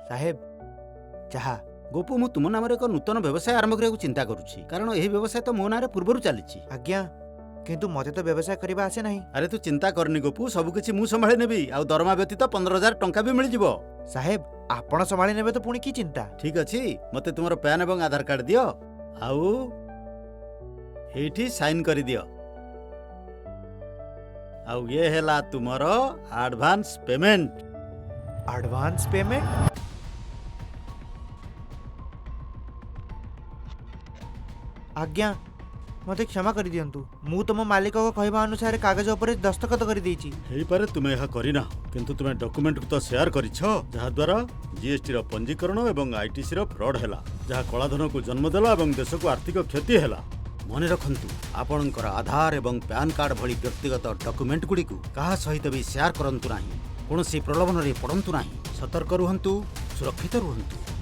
साहेब चाहा गोपू मु तुम नाम एक नूतन व्यवसाय आरंभ करने चिंता करुच्ची कारण यही व्यवसाय तो मो ना पूर्व चली। आज्ञा किंतु मते तो व्यवसाय करबा आसे नहीं। अरे तू चिंता करनी गोपू सबकिछि मु संभाळे नेबी आ दरमा व्यतीत 15,000 टंका भी मिल जिवो। साहेब आपण संभाली नेबे तो पुणी की चिंता। ठीक अछि मते तुमर पैन एवं आधार कार्ड दियो आउ एठी साइन करि दियो आउ ये हेला तुमर एडवांस पेमेंट। एडवांस पेमेंट आज्ञा मते क्षमा कर दियंतु मु तुम मालिक को कहबा अनुसार कागज ऊपर दस्तखत कर देछि। हेई पारे तुमे यह करिना किंतु तुमे डॉक्यूमेंट को तो शेयर करिछो जहा द्वारा जीएसटी रो पंजीकरण एवं आईटीसी रो फ्रॉड हैला जहा कलाधन को जन्म देला एवं देश को आर्थिक क्षति हैला। मने रखंतु आपणकर आधार एवं पैन कार्ड भली व्यक्तिगत डॉक्यूमेंट गुडी को कहा सहित भी शेयर करंतु नाही। कोनोसी प्रलोभन रे पड़ंतु नाही। सतर्क रुहंतु सुरक्षित रुहंतु।